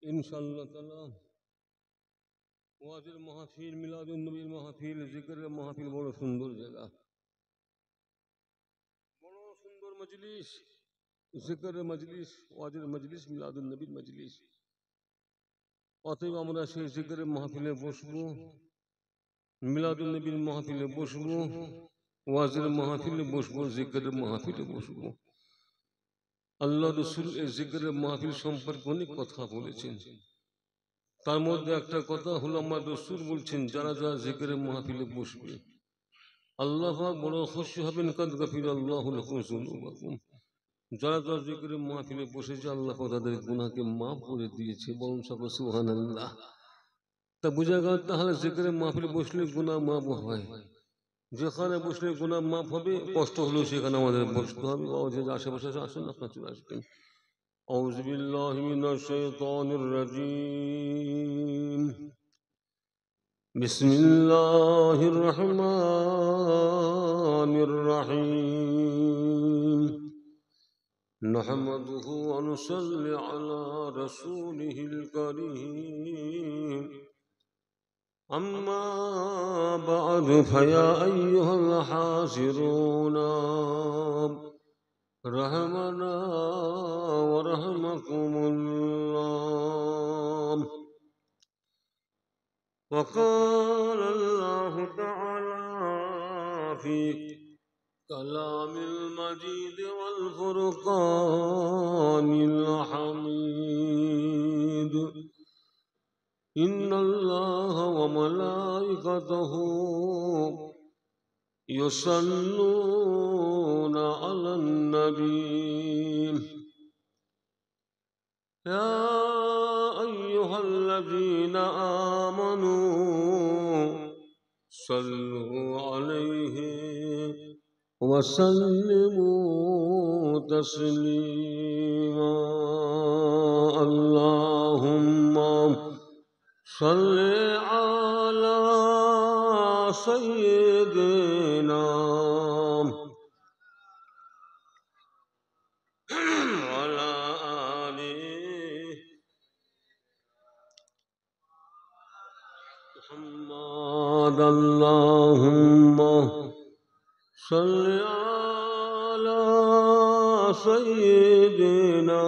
ইনশাআল্লাহ তাআলা ওয়াজের মাহফিল, মিলাদুন নবীর মাহফিল, জিকিরের মাহফিল বড় সুন্দর জায়গা, বড় সুন্দর মজলিস, জিকিরের মজলিস, ওয়াজের মজলিস, মিলাদুন নবীর মজলিস। অতএব আমরা সেই জিকিরের মাহফিলে বসবো, মিলাদুন নবীর মাহফিলে বসবো, ওয়াজের মাহফিলে বসবো, জিকিরের মাহফিলে বসবো। আল্লাহ রসুল এই জিকিরের মাহফিল সম্পর্কে অনেক কথা বলেছেন। তার মধ্যে একটা কথা হলো, আমার রসুল বলছেন যারা যারা জিকিরের মাহফিলে বসবে আল্লাহ পাক বড় খুশি হবেন। কাদ গাফিরাল্লাহু লাকুম যুনুবাকুম। যারা যারা জিকিরের মাহফিলে বসেছে আল্লাহ পাক তাদের গুনাহকে মাফ করে দিয়েছে। বলুন সকল সুবহানাল্লাহ। তা বোঝা গেল তাহলে জিকিরের মাহফিলে বসলে গুনাহ মাফ হয়। যেখানে বসলে গুনাহ মাফ হবে, কষ্ট হলেও সেখানে আমাদের বসতে হবে। যে আশেপাশে আসেন, আপনার চলে আসবেন। আউযু বিল্লাহি মিনাশ শাইতানির রাজীম। বিসমিল্লাহির রহমানির রহিম। নাহমাদুহু ওয়া নুসাল্লি আলা রাসূলিহিল কারীম। আম্মা বা'দু ফায়া আইয়ুহাল হাজিরুনা রহমানা ওয়া রাহমাকুমুল্লাহ। وقال الله تعالى في كلام المجيد والفرقان الحميد: إن الله وملائكته يصلون على النبي يا أيها الذين آمنوا صلوا عليه وسلموا تسليما. اللهم صل على سيدنا وعلى آله محمد. اللهم صل على سيدنا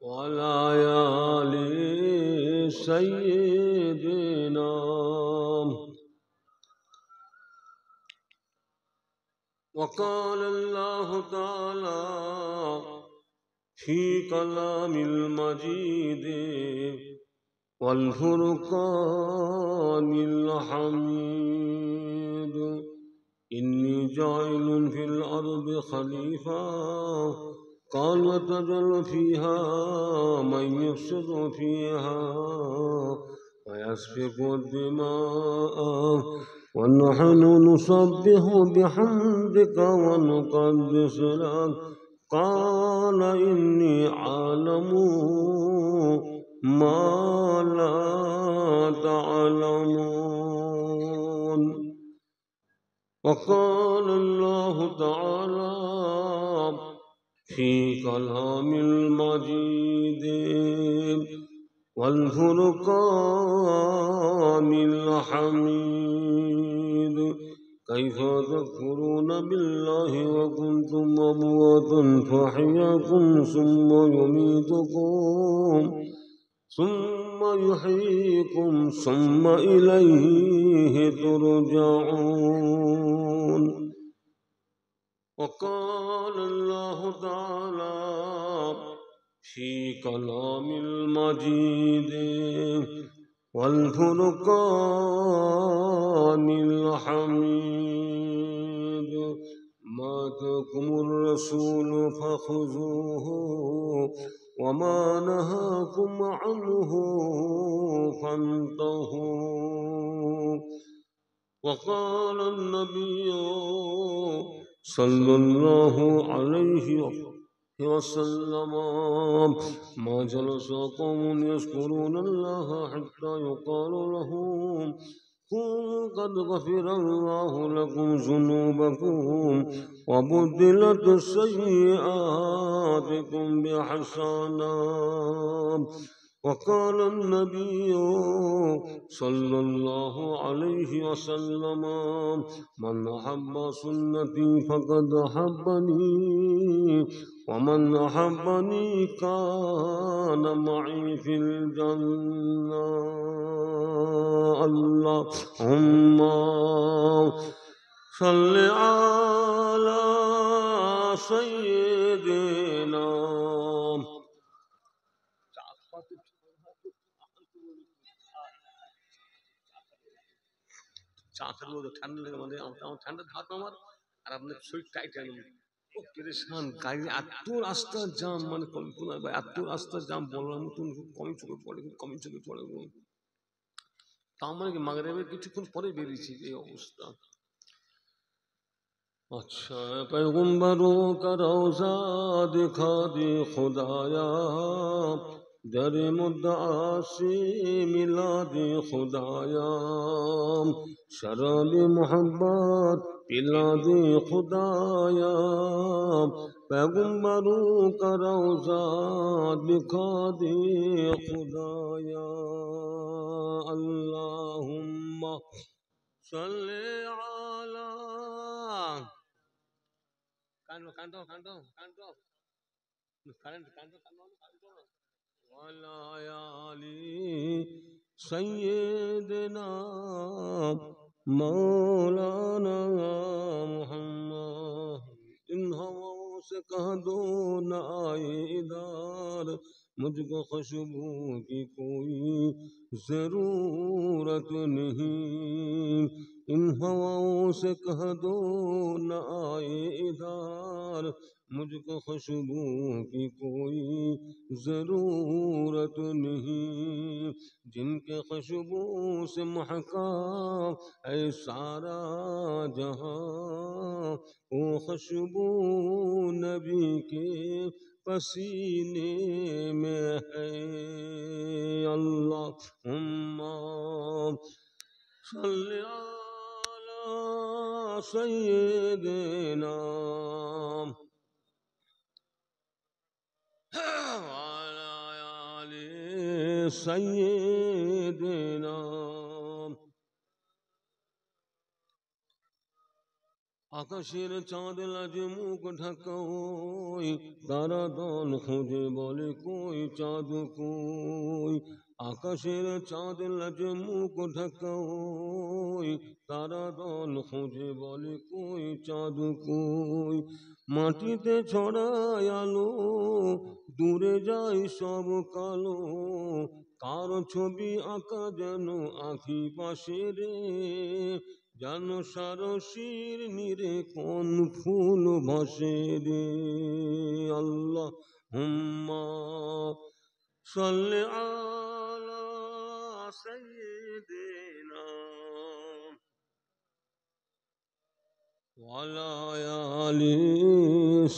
وعلى آل سيدنا. وقال الله تعالى في كلام المجيد والفرقان الحميد: إني جاعل في الأرض خليفة قال وتجعل فيها من يفسد فيها ويسفك الدماء ونحن نسبح بحمدك ونقدس لك قال إني أعلم ما لا تعلمون. وقال الله تعالى في كلام المجيد والفرقان الحميد: كيف تكفرون بالله وكنتم أمواتا فأحياكم ثم يميتكم ثم يحييكم ثم إليه ترجعون. وقال الله تعالى في كلام المجيد والفرقان الحميد: ما آتاكم الرسول فخذوه وما نهاكم عنه فانتهوا. وقال النبي صلى الله عليه وسلم: ما جلس قوم يذكرون الله حتى يقال لهم قد غفر الله لكم ذنوبكم وبدلت السيئات سيئاتكم بحسنات وقال النبي صلى الله عليه وسلم من أحب سنتي فقد أحبني ومن أحبني كان معي في الجنة اللهم صل على سيدنا চা খেলে ঠান্ডা লেগে মানে আমার ঠান্ডা খাওয়াতো আমার আর আপনার শরীর টাইট হয়ে গেল ও পেরেশান গাড়ি এত রাস্তার জাম মানে কল্পনা বা এত রাস্তার জাম বলার মতন কমই চোখে পড়ে কমই চোখে পড়ে তা মানে কি মাগরিবের কিছুক্ষণ পরে বেরিয়েছি এই অবস্থা अच्छा पैगम्बरों का रोज़ा दिखा दे खुदाया दर मुद्दा से मिला दे खुदाया शराब मोहब्बत पिला दे खुदाया पैगम्बरों का रोज़ा दिखा दे खुदाया अल्लाहुम्मा सल्ले अला कांडो कांडो कांडो कांडो करंट कांडो कांडो वाला आली सय्यदना मौलाना मुहम्मद इन हवाओं से कह दो न आए इधर मुझको खुशबू की कोई जरूरत नहीं इन हवाओं से कह दो न आए इधर मुझको खुशबू की कोई ज़रूरत नहीं जिनके खुशबू से महका है सारा जहां वो खुशबू नबी के पसीने में है अल्लाहुम्मा सल्ली अला सय्यिदिना वाला आले सय्यिदिना আকাশের চাঁদ লাজে মুখ ঢাকাই তারা দল খুঁজে বলে কই চাঁদ কই আকাশের চাঁদ লাজে মুখ ঢাকাই তারা দল খুঁজে বলে কই চাঁদ কই মাটিতে ছড়ায় আলো দূরে যায় সব কালো কার ছবি আঁকা যেন আঁখি পাশে রে জানো সারসির নিরে কোন ফুল ভাসে রে আল্লাহ হুম্মা সাল্লি আলা সাইয়্যিদিনা ওয়ালা আলি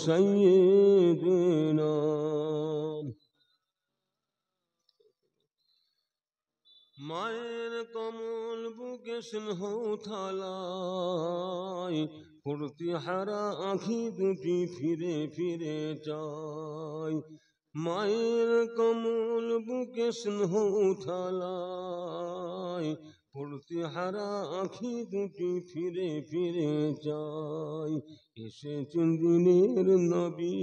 সাইয়্যিদিনা মায়ের কমল বুকে স্নেহ থালায় ফুর্তি হারা আঁখি দুটি ফিরে ফিরে চায় মায়ের কমল বুকে স্নেহ থালায় ফুর্তি হারা আঁখি দুটি ফিরে ফিরে চায় এসেছেন দিনের নবী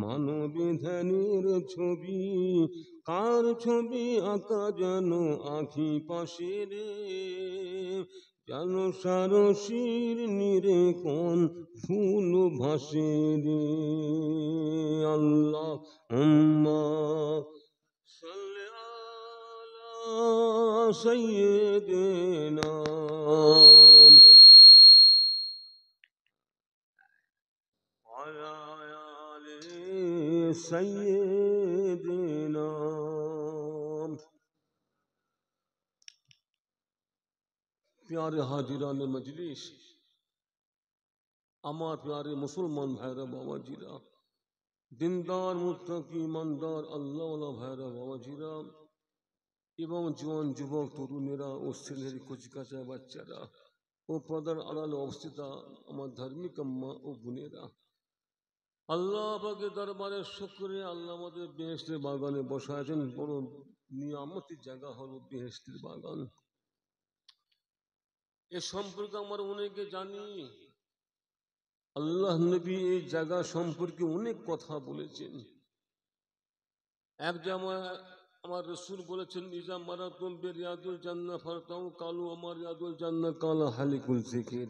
মানবে ধ্যানের ছবি কার ছবি আঁকা যেন আঁখি পাশে রে যেন সারসির নিরে কোন ফুল ভাসে রে আল্লাহ হুম্মা সাল্লি আলা সাইয়্যিদিনা ওয়ালা আলি সাইয়্যিদিনা प्यारे हाजिरान मजलिस আমার প্যারে মুসলমান ভাইরা বাবাজিরা দিনদার মুত্তাকি ইমানদার আল্লাহওয়ালা ভাইরা বাবাজিরা এবং জোয়ান যুবক তরুণেরা ও ছেলের কচিকাঁচা বাচ্চারা ও পর্দার আড়ালে অবস্থিত আমার ধার্মিক আম্মা ও বোনেরা আল্লাহ পাকের দরবারে শুকরিয়া, আল্লাহ আমাদের বেহেশতের বাগানে বসাছেন। বড় নিয়ামতি জায়গা হলো বেহেশতের বাগান। এ সম্পর্কে আমরা অনেকে জানি। আল্লাহ নবী এই জায়গা সম্পর্কে অনেক কথা বলেছেন। এক জায়গায় আমার রসুল বলেছেন, ইজা মারাতুম বিরিয়াদুল জান্নাহ ফারতাউ কালু আমার রিয়াদুল জান্নাহ কালা হালিকুল জিকির।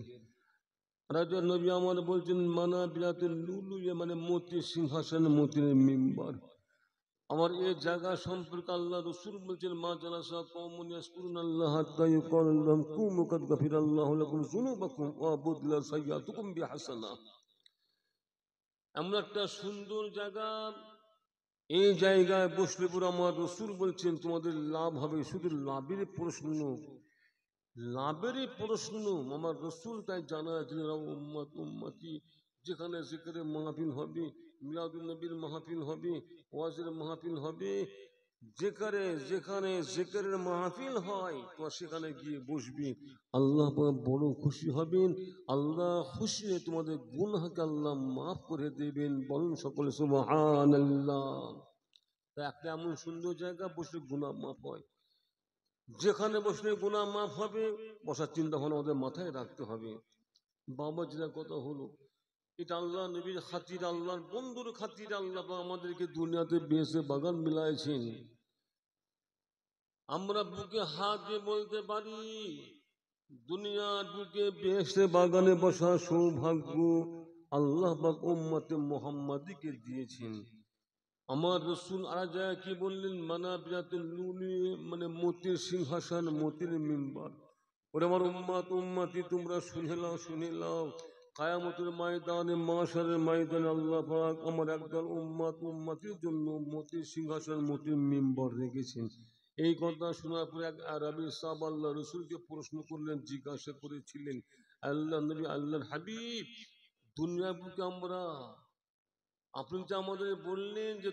রাজা নবী আমার বলছেন, মানা বিলাতুল লুলু, মানে মতির সিংহাসন, মতির মিম্বার। আমার এই জায়গা সম্পর্কে আল্লাহ রসুল বলছেন, মা জালাসা কওমুন ইয়াসকুরুনাল্লাহ হাত্তা ইউকালু লাহুম কুমু কাদ গাফিরাল্লাহু লাকুম যুনুবাকুম ওয়া বুদলা সাইয়্যাতুকুম বিহাসানা। এমন একটা সুন্দর জায়গা, এই জায়গায় বসলে পরে আমার রসুল বলছেন তোমাদের লাভ হবে। শুধু লাভের প্রশ্ন, লাভেরই প্রশ্ন আমার রসুল তাই জানা দিলেন, উম্মত উম্মতি। যেখানে জিকিরের মাহফিল হবে, মিলাদুন নবীর মাহফিল হবে, ওয়াজের মাহফিল হবে, যেখানে যেখানে জিকিরের মাহফিল হয় তো সেখানে গিয়ে বসবি, আল্লাহ বড় খুশি হবেন। আল্লাহ খুশি হয়ে তোমাদের গুনাহকে আল্লাহ মাফ করে দেবেন। বলুন সকলে সুবহানাল্লাহ। তা একটা এমন সুন্দর জায়গা বসলে গুনাহ মাফ হয়। যেখানে বসলে গুনাহ মাফ হবে, বসার চিন্তা ভাবনা আমাদের মাথায় রাখতে হবে। বাবা যেটা কথা হলো, এটা আল্লাহ নবীর খাতির, আল্লাহর বন্ধুর খাতির আল্লাহ আমাদেরকে দুনিয়াতে বেহেশতের বাগান মিলাইছেন। আমরা বুকে হাত দিয়ে বলতে পারি, দুনিয়ার বুকে বেহেশতের বাগানে বসার সৌভাগ্য আল্লাহ পাক উম্মতে মুহাম্মাদীকে দিয়েছেন। আমার রসুল আর জায়গায় কি বললেন, মানা বিরাতুল লুলি, মানে মতির সিংহাসন, মতির মিম্বার। ওরে আমার উম্মাত উম্মাতি, তোমরা শুনে নাও, শুনে নাও, কায়ামতের ময়দানে, মাশারের ময়দানে আল্লাহ পাক আমার একদল উম্মাত উম্মাতির জন্য মতির সিংহাসন, মতির মিম্বার রেখেছেন। এই কথা শোনার পরে এক আরবি সাহাবা আল্লাহ রসুলকে প্রশ্ন করলেন, জিজ্ঞাসা করেছিলেন, আল্লাহ নবী, আল্লাহর হাবিব, দুনিয়ার বুকে আমরা, আপনি যে আমাদের বললেন যে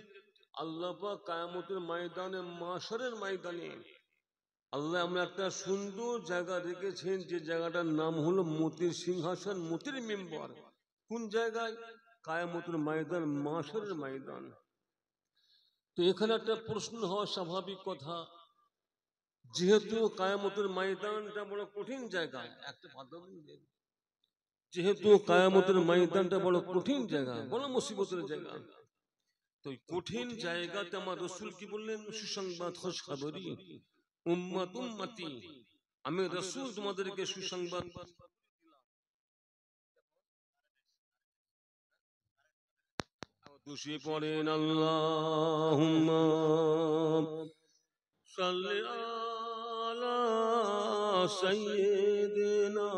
আল্লাহ পাক কিয়ামতের ময়দানে, মাশারের ময়দানে আল্লাহ আমরা একটা সুন্দর জায়গা রেখেছেন, যে জায়গাটার নাম হলো মতির সিংহাসন, মতির মিম্বার। কোন জায়গায়? কিয়ামতের ময়দান, মাশারের ময়দান। তো এখানে একটা প্রশ্ন হওয়া স্বাভাবিক কথা, যেহেতু কিয়ামতের ময়দানটা বড় কঠিন জায়গা, একটা বাধা নেই, যেহেতু কিয়ামতের ময়দানটা বড় কঠিন জায়গা, বড় মুসিবতের জায়গা, তো কঠিন জায়গাতে আমার রসুল কি বললেন, সুসংবাদ, খুশখবরি, উম্মত উম্মতি, আমি রসুল তোমাদেরকে সুসংবাদ। দুশি পড়েন আল্লাহুম্মা সাল্লি আলা সাইয়্যিদিনা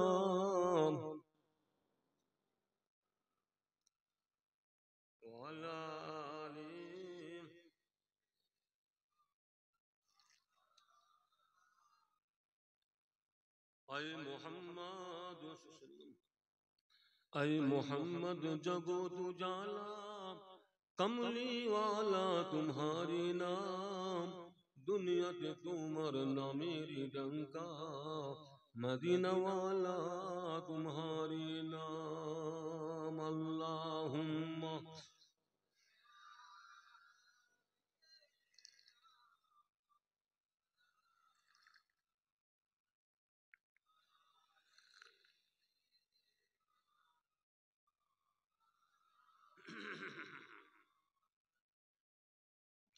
ওয়া আলা আলিহি আই মুহাম্মদ, আই মুহাম্মদ জগত উজালা, कमली वाला तुम्हारी नाम, दुनिया पे तुम्हार नामेरी डंका, मदीना वाला तुम्हारी नाम। अल्लाहुम्मा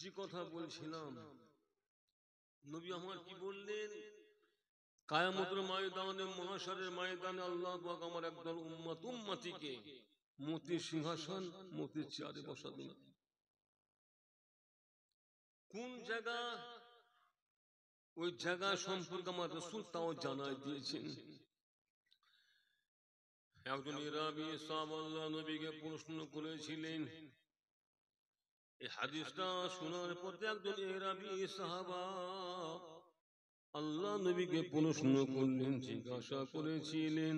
যে কথা বলছিলাম, নবী আমার কি বললেন, কিয়ামতের ময়দানে, মাহশারের ময়দানে আল্লাহ পাক আমার একদল উম্মত উম্মতিকে মতির সিংহাসন, মতির চেয়ারে বসাবেন। কোন জায়গা? ওই জায়গা সম্পর্কে আমার রাসূল তাও জানাই দিয়েছেন। একজন ইরাবি সাহাবা আল্লাহ নবীকে প্রশ্ন করেছিলেন। এই হাদিসটা শোনার পর একজন ইরাবি সাহাবা আল্লাহ নবীকে প্রশ্ন করলেন, জিজ্ঞাসা করেছিলেন,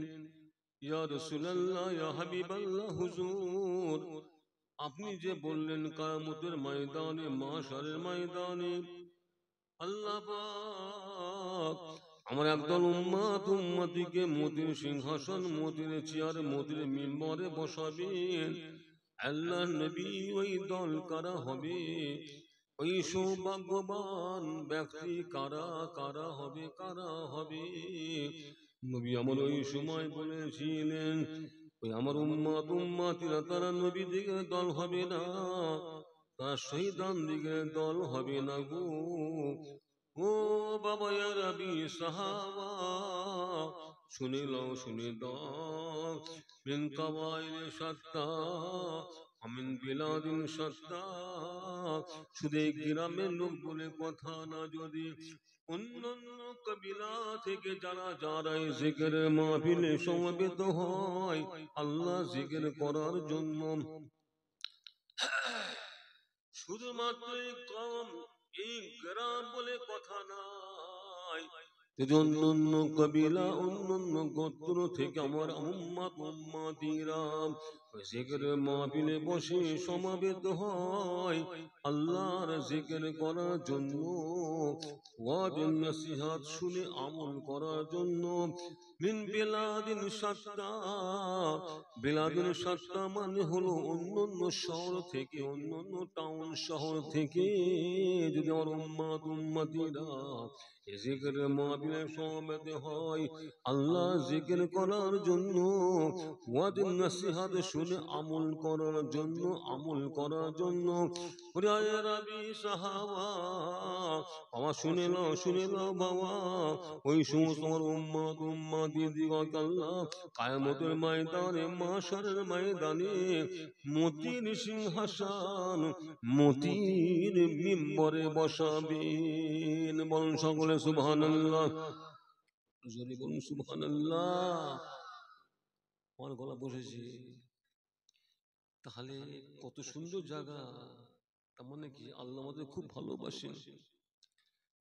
ইয়া রাসূলুল্লাহ, ইয়া হাবিবাল্লাহ, হুজুর, আপনি যে বললেন কিয়ামতের ময়দানে, মাহশারের ময়দানে আল্লাহ পাক আমার একদল উম্মত উম্মতিকে মতির সিংহাসন, মতির চেয়ার, মতির মিম্বরে বসাবেন। আল্লাহ নবী ওই দল কারা হবে, ওই সৌভাগ্যবান ব্যক্তি কারা কারা হবে, কারা হবে। নবী আমার ওই সময় বলেছিলেন, ওই আমার উম্মতিরা তারা নবী দিকের দল হবে না, তারা শহীদান দিকের দল হবে না গো। ও বাবা ইয়া রাবি সাহাবা, শুনে লও শুনে দাও, মিন কাবাইল শাত্তা আমিন বিলাদিন শাত্তা, শুধু এই গ্রামের লোক বলে কথা না, যদি অন্যান্য কবিলা থেকে যারা যারা এই জিকিরের মাহফিলে সমবেত হয় আল্লাহ জিকির করার জন্য, শুধুমাত্র কম এই গ্রাম বলে কথা নাই, অন্যান্য কবিলা অন্যান্য গোত্র থেকে আমার উম্মতিরা জিকিরের মাহফিলে বসে সমাবেত হয় আল্লাহর জিকির করার জন্য, ওয়াজ নসিহত শুনে আমল করার জন্য। মিন বিলাদিন শাত্তা, বিলাদিন শাত্তা মানে হলো অন্যান্য শহর থেকে, অন্যান্য টাউন শহর থেকে যদি আমার উম্মতিরা জিকিরের মাহফিলে সমবেত হয় আল্লাহ জিকির করার জন্য, ওয়াজ নসিহত শুনে আমল করার জন্য, আমল করার জন্য। ওরে রাবি সাহাবা, আমার শুনে নাও বাবা, ওই সমস্ত আমার উম্মতি দিগকে আল্লাহ কিয়ামতের ময়দানে, মাশারের ময়দানে মতির সিংহাসন, মতির মিম্বরে বসাবেন। বলুন সকলে সুবহানাল্লাহ, জোরে বলুন সুবহানাল্লাহ। আমার গলা বসেছে, তাহলে কত সুন্দর জায়গা। তার মানে কি আল্লাহ আমাদের খুব ভালোবাসেন,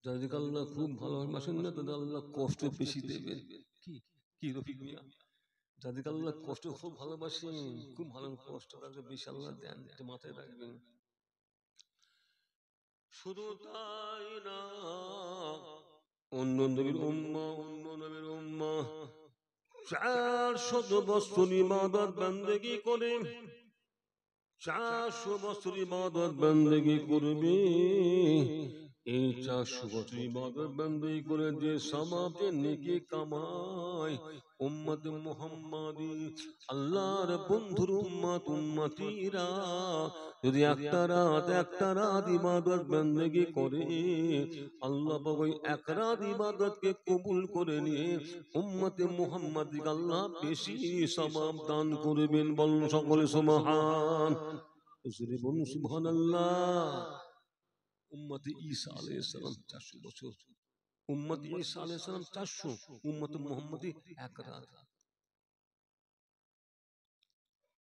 যাদেরকে আল্লাহ খুব ভালোবাসেন না তাদের আল্লাহ কষ্ট বেশি দেবেন। কি কি রফিক মিয়া, যাদেরকে আল্লাহ কষ্ট খুব ভালোবাসেন, খুব ভালো কষ্ট তাদের বেশি আল্লাহ দেন, এটা মাথায় রাখবেন। শুধু তাই না, অন্য নবীর উম্মাহ 400 বছর ইবাদত বান্দেগি করে, 400 বছর ইবাদত বান্দেগি করবে। এই 400 বছর ইবাদত বান্দেগি করে যে সওয়াব যে নেকি কামায় উম্মত মুহাম্মাদি, আল্লাহর বন্ধুর উম্মতিরা যদি একটা রাত ইবাদত বান্দেগি করে, আল্লাহ পাক ওই এক রাত ইবাদতকে কবুল করে নিয়ে উম্মতে মুহাম্মাদিকে আল্লাহ বেশি সওয়াব দান করবেন। বলুন সকলে সুবহান, জোরে বলুন সুবহানাল্লাহ। উম্মতে ঈসা আলাইহিস সালাম 400 বছর, উম্মতে ঈসা আলাইহিস সালাম 400, উম্মতে মুহাম্মাদি এক রাত।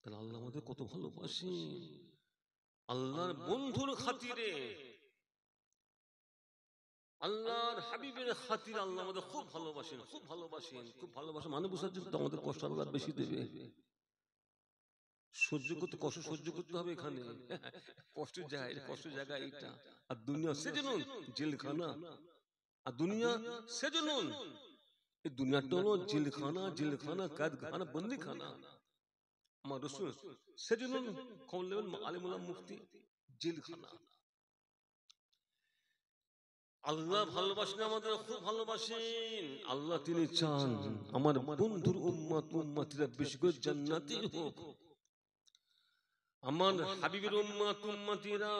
তাহলে আল্লাহ আমাদের কত ভালোবাসেন, আল্লাহর বন্ধুর খাতিরে, আল্লাহর হাবিবের খাতিরে আল্লাহ আমাদের খুব ভালোবাসেন, খুব ভালোবাসেন, খুব ভালোবাসেন। মানে বুঝার জন্য আমাদের কষ্ট আল্লাহ বেশি দেবে, কষ্ট সহ্য করতে হবে। এখানে কষ্টের জায়গা এইটা। আর দুনিয়া সেজনুন জেলখানা, আর দুনিয়া সেজনুন, এই দুনিয়াটা হলো জেলখানা কাদখানা বন্দিখানা। আমার রাসূল সেজনুন কওল নেবেন আলিমুল্লাহ মুফতি, জেলখানা। আল্লাহ ভালোবাসেন, আমাদের খুব ভালোবাসেন। আল্লাহ তিনি চান আমার বন্ধুর উম্মতিরা বেশি করে জান্নাতি হোক, আমার হাবিবের উম্মতিরা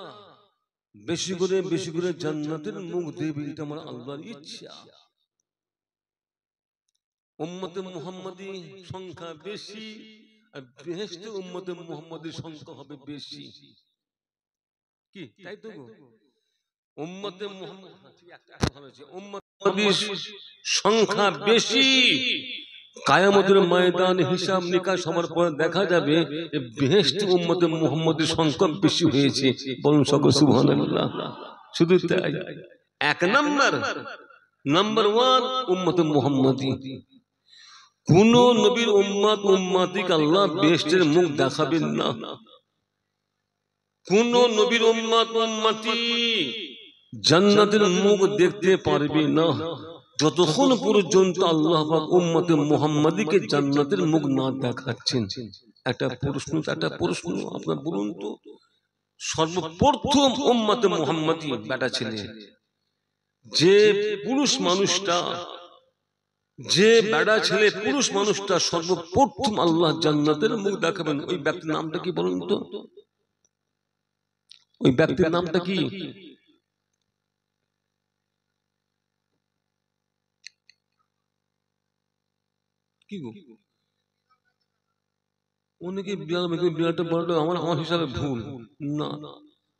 বেশি করে জান্নাতের মুখ দেবে, এটা আমার আল্লাহর ইচ্ছা। উম্মতে মুহাম্মাদি সংখ্যা বেশি, আর বেহেশতে উম্মতে মুহাম্মাদির সংখ্যা হবে বেশি। কি তাই তো গো? উম্মতে মুহাম্মাদির সংখ্যা বেশি, কিয়ামতের ময়দানে হিসাব নিকাশ হওয়ার পর দেখা যাবে বেহেশতে উম্মতে মুহাম্মাদির সংখ্যা বেশি হয়েছে। বলুন সকলে সুবহানাল্লাহ। শুধু তাই, এক নাম্বার 1 উম্মতে মুহাম্মাদি। কোন নবীর উম্মতিকে আল্লাহ বেহেশতের মুখ দেখাবেন না, কোন নবীর উম্মতি জান্নাতের মুখ দেখতে পারবে না যতক্ষণ পর্যন্ত আল্লাহ পাক উম্মতে মুহাম্মাদিকে জান্নাতের মুখ না দেখাচ্ছেন। একটা প্রশ্ন আপনার বলুন তো, সর্বপ্রথম উম্মতে মুহাম্মাদি বেটা ছেলে, যে পুরুষ মানুষটা, যে বেটা ছেলে পুরুষ মানুষটা সর্বপ্রথম আল্লাহ জান্নাতের মুখ দেখাবেন, ওই ব্যক্তির নামটা কি বলুন তো? ওই ব্যক্তির নামটা কি? কি গো, অনেকে বিলালটা বললো আমার হিসাবে ভুল না,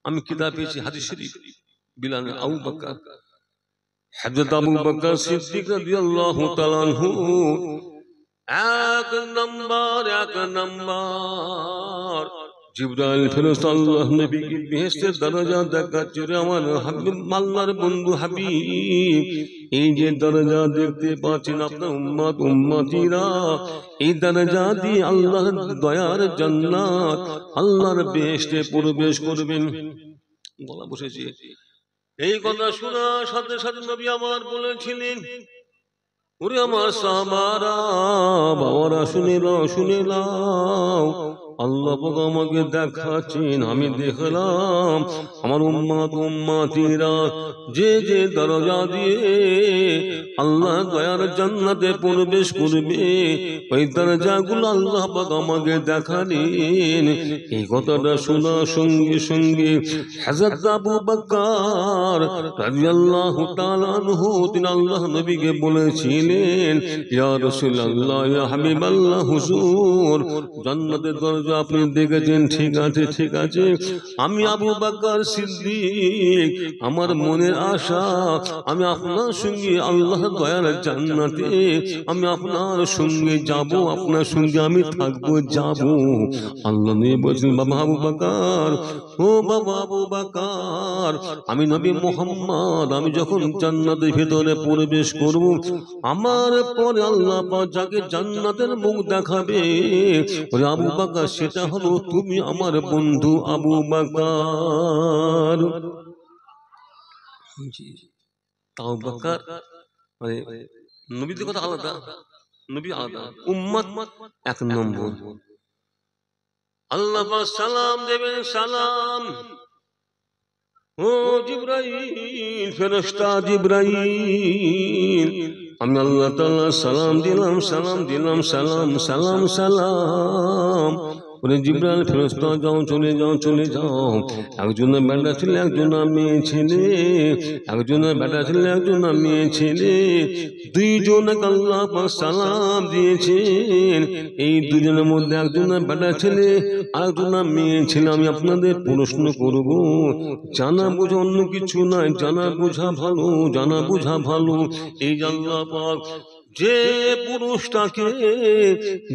আমি কিতাব পেয়েছি হাদিস শরীফ, বিলাল আবু বকর, হযরত আবু বকর সিদ্দিক রাদিয়াল্লাহু তাআলা আনহু এক নাম্বার জিবরাইল ফেরেশতা আল্লাহ নবীকে বেহেশতের দরজা দেখাচ্ছে, রে আমার হাবিব, আল্লাহর বন্ধু হাবিব, এই যে দরজা দেখতে পাচ্ছেন আপনার উম্মতিরা, এই দরজা দিয়ে আল্লাহর দয়ার জান্নাত, আল্লাহর বেহেশতে প্রবেশ করবেন। গলা বসেছে। এই কথা শোনার সাথে সাথে নবী আমার বলেছিলেন, ওরে আমার সাহাবারা, বাবারা শুনে নাও, আল্লাহ পাক আমাকে দেখাচ্ছেন, আমি দেখলাম আমার উম্মতিরা যে যে দরজা দিয়ে আল্লাহ দয়ার জান্নাতে প্রবেশ করবে, ওই দরজাগুলো আল্লাহ পাক আমাকে দেখালেন। এই কথাটা শোনার সঙ্গে সঙ্গে হযরত আবু বকর রাদিয়াল্লাহু তাআলা আনহু তিনি আল্লাহ নবীকে বলেছিলেন, ইয়া রাসূলুল্লাহ, ইয়া হাবিবাল্লাহ, হুজুর জান্নাতের দরজা আপনি দেখেছেন, ঠিক আছে, আমি আবু বকর সিদ্দিক, আমার মনের আশা আমি আপনার সঙ্গে আল্লাহ দয়ার জান্নাতে আমি আপনার সঙ্গে যাব, আপনার সঙ্গে আমি থাকবো, যাব। আল্লাহ নবী বলেছেন, বাবা আবু বকর, ও বাবা আবু বকর, আমি নবী মুহাম্মদ, আমি যখন জান্নাতের ভিতরে প্রবেশ করব, আমার পরে আল্লাহ পাক যাকে জান্নাতের মুখ দেখাবে, ওরে আবু বকর, সেটা হলো তুমি, আমার বন্ধু আবু বকর। আবু বকর মানে নবীদের কথা আলাদা, নবী আলাদা, উম্মত এক নম্বর। আল্লাহ পাক সালাম দেবেন, সালাম, ও জিবরাইল, ফেরেশতা জিবরাইল, আমি আল্লাহ তাআলা সালাম দিলাম, সালাম। ওরে জিবরাইল ফেরেশতা, যাও, চলে যাও। একজনের বেটা ছেলে, একজনের মেয়ে ছেলে, একজনের বেটা ছেলে, একজনের মেয়ে ছেলে, দুইজনকে আল্লাহ পাক সালাম দিয়েছেন। এই দুজনের মধ্যে একজনের বেটা ছেলে আর একজনের মেয়ে ছেলে। আমি আপনাদের প্রশ্ন করব, জানা বোঝা অন্য কিছু নাই, জানা বোঝা ভালো। এই আল্লাহ পাক যে পুরুষটাকে,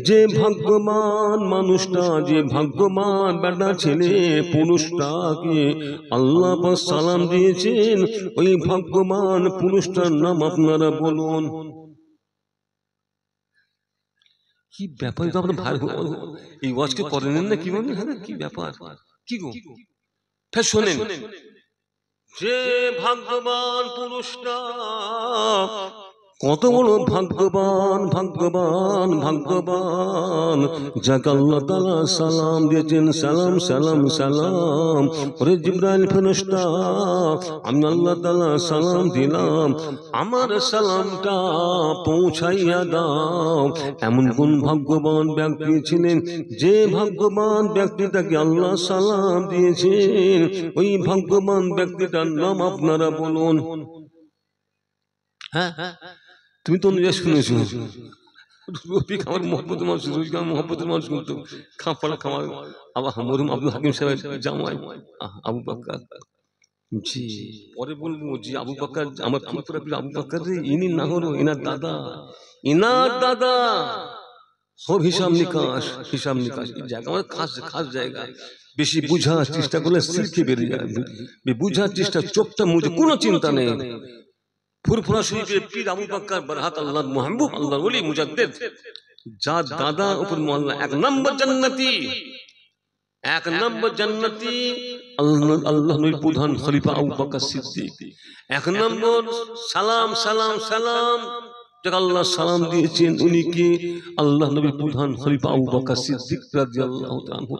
যে ভাগ্যবান মানুষটা, যে ভাগ্যবান বেটা ছেলে পুরুষটাকে আল্লাহ পাক সালাম দিয়েছেন, ওই ভাগ্যবান পুরুষটার নাম আপনারা বলুন। কি ব্যাপার, আপনার ভাই এই ওয়াজকে করেন না কি বলেন? হ্যাঁ, কি ব্যাপার, কি গো, শোনেন, যে ভাগ্যবান পুরুষটা কত বড় ভাগ্যবান, যাকে আল্লাহ তাআলা সালাম দিয়েছেন, সালাম। ওরে জিবরাইল ফেরেশতা, আমি আল্লাহ তাআলা সালাম দিলাম, আমার সালামটা পৌঁছাইয়া দাও। এমন কোন ভাগ্যবান ব্যক্তি ছিলেন, যে ভাগ্যবান ব্যক্তিটাকে আল্লাহ সালাম দিয়েছেন, ওই ভাগ্যবান ব্যক্তিটার নাম আপনারা বলুন। হ্যাঁ, তুমি তো নিজে শুনেছো, রফিক আমার মহব্বতের মানুষ, রফিক আমার মহব্বতের মানুষ, কিন্তু খামার আবার মরহুম আব্দুল হাকিম সাহেব জামাই আবু বকর। জি, পরে বলবো যে আবু বকর আমার ফুরফুরা প্রিয় আবু বকর রে, ইনি না হলো এনার দাদা সব হিসাব নিকাশ, এই জায়গা আমার খাস জায়গা। বেশি বুঝার চেষ্টা করলে সিরকে বেরিয়ে যাবে, বুঝার চেষ্টা, চোখটা মুজে কোনো চিন্তা নেই। ফুরফুরা শরীফের পীর আবু বকর বরহাত আল্লাহর মাহবুব, আল্লাহর ওলি মুজাদ্দিদ, যার দাদা উপর মোহাল্লা এক নম্বর জান্নাতি, আল্লাহ নবীর প্রধান খলিফা আবু বকর সিদ্দিক। এক নম্বর সালাম যাকে আল্লাহ সালাম দিয়েছেন উনি কে? আল্লাহ নবীর প্রধান খলিফা আবু বকর সিদ্দিক রাদিয়াল্লাহু তাআলা।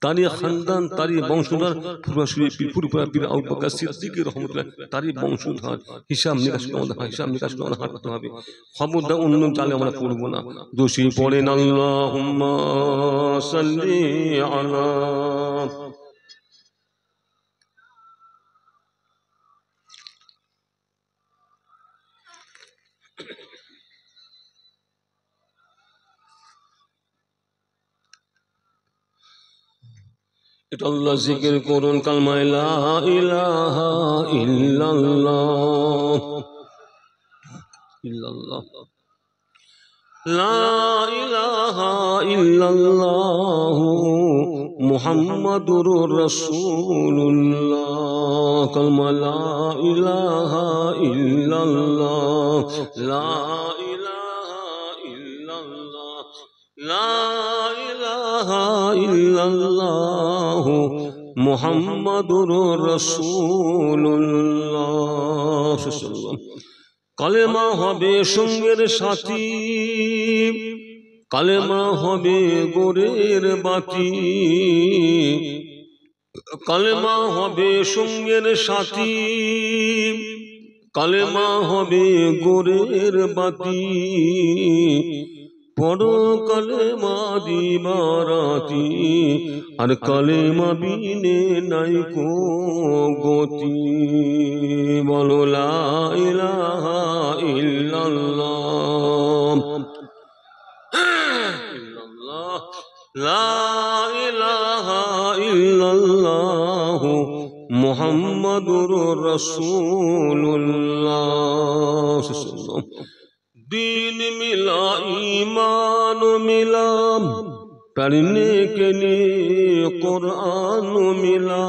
তারই খানদান, তারই বংশধর, পুরোপুরি পীর আবু বকর সিদ্দিক রহমতুল্লাহ তারই বংশধর। হিসাব নিকাশ করে হাঁটতে হবে। খবরদার অন্য জালে আমরা পড়বো না। দোষী পড়েন আল্লাহুম্মা সাল্লি আলা। এটা আল্লাহ জিকির করুন, কালমা লা ইলাহা ইল্লাল্লাহ, ইল্লাল্লাহ, লা ইলাহা ইল্লাল্লাহ মুহাম্মাদুর রাসূলুল্লাহ। কালমা লা ইলাহা ইল্লাল্লাহ, লা ইলাহা ইল্লাল্লাহ, লা ইলাহা ইল্লাল্লাহ মুহাম্মাদুর রাসূলুল্লাহ। কালেমা হবে সঙ্গের সাথী, কালেমা হবে গোরের বাতি, কালেমা হবে সঙ্গের সাথী, কালেমা হবে গোরের বাতি। পড়ো কালেমা দিবারাতি, আর কালেমা বিনে নাই কো গতি। বলো লা ইলাহা ইল্লাল্লাহ, ইল্লাল্লাহ, লা ইলাহা ইল্লাল্লাহ মুহাম্মাদুর রাসূলুল্লাহ। दीन मिला ईमान मिला, पढ़ने के लिए कुरान मिला।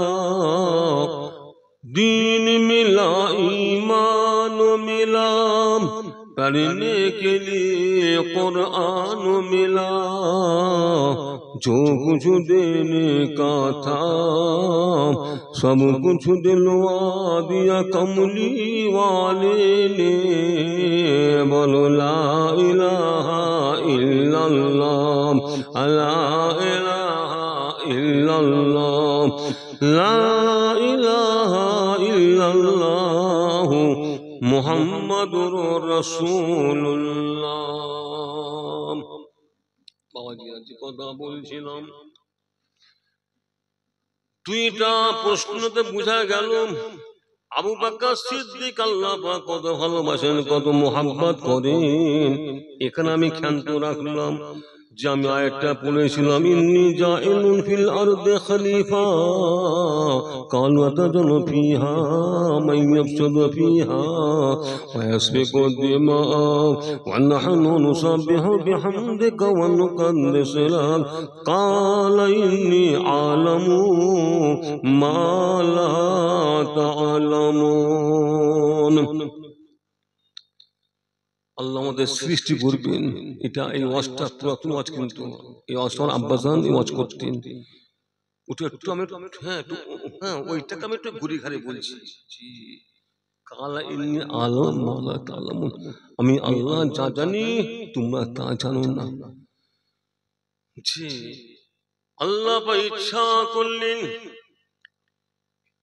दीन मिला ईमान मिला, पढ़ने के लिए कुरान मिला। जो कुछ देने का था सब कुछ दिलवा दिया कमली वाले ने। बोलो ला इलाहा इल्लल्लाह, ला इलाहा इल्लल्लाह, ला इलाहा इल्लल्लाह मुहम्मदुर रसूलुल्लाह। বাবাজি আজ কথা বলছিলাম, দুইটা প্রশ্নতে বোঝা গেল আবু বকর সিদ্দিক আল্লাহ পাক কত ভালোবাসেন, কত মোহাব্বত করেন। এখানে আমি ক্ষান্ত রাখলাম যে আমি আয়াতটা পড়েছিলাম, ইন্নী জাইলুন ফিল আরদি খলিফা কালু আতাজলু ফিহা মান ইয়াফসুদু ফিহা ওয়া ইয়াসফিকু দিমা ওয়া নাহনু নুসাব্বিহু বিহামদিকা ওয়া নুকাদ্দিসু লাক ক্বালা ইন্নী আ'লামু মা লা তা'লামুন। আল্লাহ আমাদের সৃষ্টি করবেন, এটা এই ওয়াজটা পুরাতন ওয়াজ, কিন্তু এই ওয়াজটা আমার আব্বাজান এই ওয়াজ করতেন। ওটা একটু আমি ওইটাকে আমি একটু ঘুরি ঘাড়ে বলছি। কালা ইন্নী আ'লামু মা লা তা'লামুন, আমি আল্লাহ যা জানি তোমরা তা জানো না। জি আল্লাহ পাক ইচ্ছা করলেন,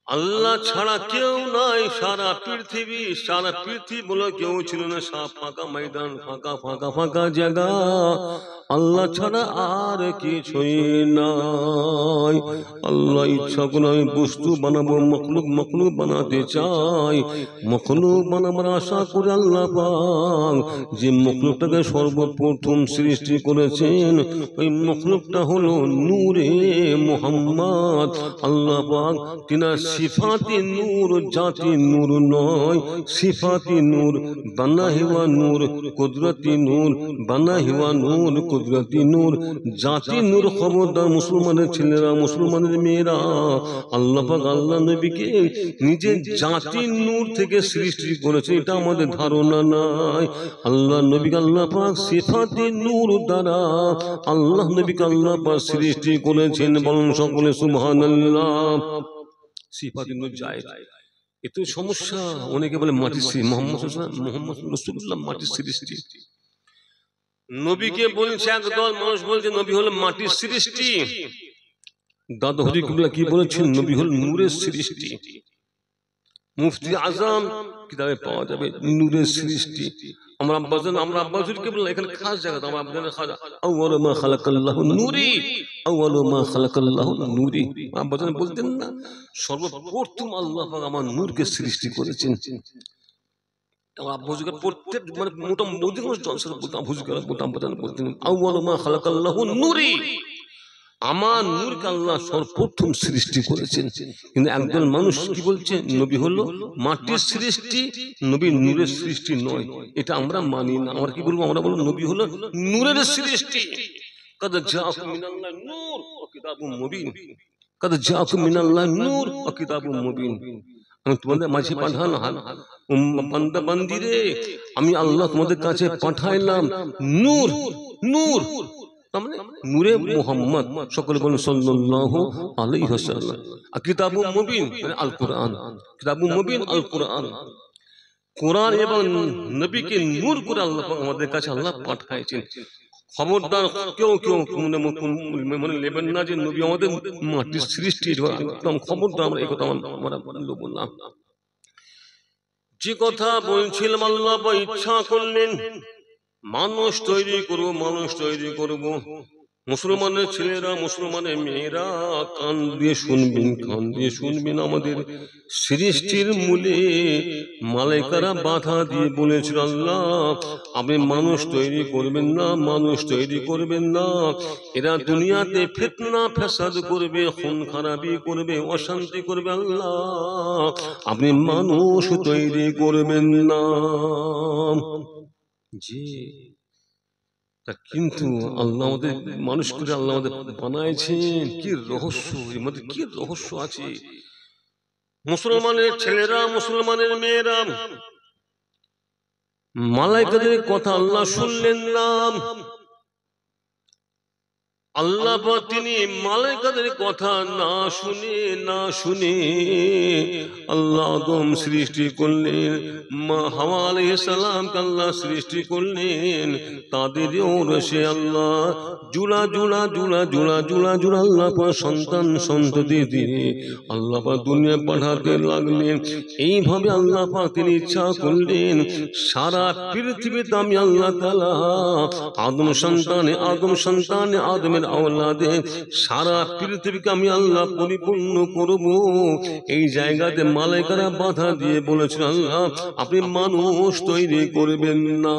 আল্লাহ ছাড়া কেউ নাই সারা পৃথিবী, সারা পৃথিবী বলে কেউ ছিল না, সব ফাঁকা ময়দান, ফাঁকা ফাঁকা ফাঁকা জায়গা, আল্লাহ ছাড়া আর কিছুই নাই। আল্লাহ ইচ্ছা করে আমি বস্তু বানাবো, মখলুক বানাতে চাই, মখলুক বানাবার আশা করে আল্লাহ পাক যে মখলুকটাকে সর্বপ্রথম সৃষ্টি করেছেন, ওই মখলুকটা হলো নূরে মুহাম্মদ। আল্লাহ পাক তিনা সিফাতি নূর, জাতি নূর নয়, সিফাতি নূর, বানা হুয়া নূর, কুদরতি নূর, বানা হুয়া নূর, কুদরতি নূর, জাতি নূর। খবরদার মুসলমানের ছেলেরা, মুসলমানের মেয়েরা, আল্লাহ পাক আল্লাহ নবীকে নিজের জাতি নূর থেকে সৃষ্টি করেছে, এটা আমাদের ধারণা নাই। আল্লাহ নবীকে আল্লাহ পাক সিফাতি নূর দ্বারা আল্লাহ নবীকে আল্লাহ পাক সৃষ্টি করেছেন। বলুন সকলে সুবহানাল্লাহ। সিফাতি নূর জায়েজ, এত সমস্যা। অনেকে বলে মাটির সৃষ্টি, মোহাম্মদ রাসূলুল্লাহ মাটির সৃষ্টি। নবীকে বলছে একদল মানুষ বলছে নবী হলো মাটির সৃষ্টি। দাদা হুজুর কিবলা কি বলেছেন? নবী হল নূরের সৃষ্টি। মুফতি আজম কিতাবে পাওয়া যাবে নূরের সৃষ্টি। আমরা আব্বাস হুজুর কিবলা এখানে খাস জায়গা, আমরা আপনাদের খাস আউয়ালু মা খালাকাল্লাহু নূরি, আউয়ালু মা খালাকাল্লাহু নূরি। আব্বাস বলতেন না, সর্বপ্রথম আল্লাহ পাক আমার নূরকে সৃষ্টি করেছেন। প্রত্যেক মানে মোটামুটি বলতেন আউয়ালু মা খালাকাল্লাহু নূরি, আমার নূরকে আল্লাহ সর্বপ্রথম সৃষ্টি করেছেন। কিন্তু একদল মানুষ কি বলছে? নবী হলো মাটির সৃষ্টি, নবী নূরের সৃষ্টি নয়। এটা আমরা মানি না। আমরা কি বলবো? আমরা বলবো নবী হলো নূরের সৃষ্টি। কাদ জাআকুম মিনাল্লাহি নূর ওয়া কিতাবুম মুবিন, কাদ জাআকুম মিনাল্লাহি নূর ওয়া কিতাবুম মুবিন। আমি তোমাদের মাঝে পাঠালাম বান্দা বান্দিরে, আমি আল্লাহ তোমাদের কাছে পাঠাইলাম নূর। নূর মানে নূরে মুহাম্মদ, সকলে বলেন সাল্লাল্লাহু আলাইহি ওয়াসাল্লাম। আর কিতাবুম মুবিন মানে আল কোরআন, কিতাবুম মুবিন আল কোরআন। কোরআন এবং নবীকে নূর করে আল্লাহ আমাদের কাছে আল্লাহ পাঠাইছেন। খবরদার কেউ মনে নেবেন না যে নবী আমাদের মাটির সৃষ্টি, একদম খবরদার। আমরা এই কথা আমরা বললাম। যে কথা বলছিলাম, আল্লাহ ইচ্ছা করলেন মানুষ তৈরি করব, মানুষ তৈরি করব। মুসলমানের ছেলেরা, মুসলমানের মেয়েরা কান দিয়ে শুনবেন, কান দিয়ে শুনবেন। আমাদের সৃষ্টির মূলে মালাইকারা বাধা দিয়ে বলেছিল, আল্লাহ আপনি মানুষ তৈরি করবেন না, মানুষ তৈরি করবেন না। এরা দুনিয়াতে ফিতনা ফাসাদ করবে, খুন খারাপি করবে, অশান্তি করবে। আল্লাহ আপনি মানুষ তৈরি করবেন না। জি, কিন্তু আল্লাহ আমাদের মানুষ করে আল্লাহ আমাদের বানাইছেন। কি রহস্য, এর মধ্যে কি রহস্য আছে? মুসলমানের ছেলেরা, মুসলমানের মেয়েরা মালাইকাদের কথা আল্লাহ শুনলেন না। আল্লাহ তিনি মালাইকাদের কথা না শুনে আল্লাহ আদম সৃষ্টি করলেন, মা হাওয়া আলাইহিস সালামকে আল্লাহ সৃষ্টি করলেন। তাদের ওরসে আল্লাহ জুড়া আল্লাহ পাক সন্তান সন্ততি দিয়ে আল্লাহ পাক দুনিয়া পাঠাতে লাগলেন। এইভাবে আল্লাহ পাক তিনি ইচ্ছা করলেন সারা পৃথিবীতে আমি আল্লাহ তাআলা আদমের সন্তানে আদমের আওলাদে সারা পৃথিবীকে আমি আল্লাহ পরিপূর্ণ করব। এই জায়গাতে মালাইকারা বাধা দিয়ে বলেছিল, আল্লাহ আপনি মানুষ তৈরি করবেন না।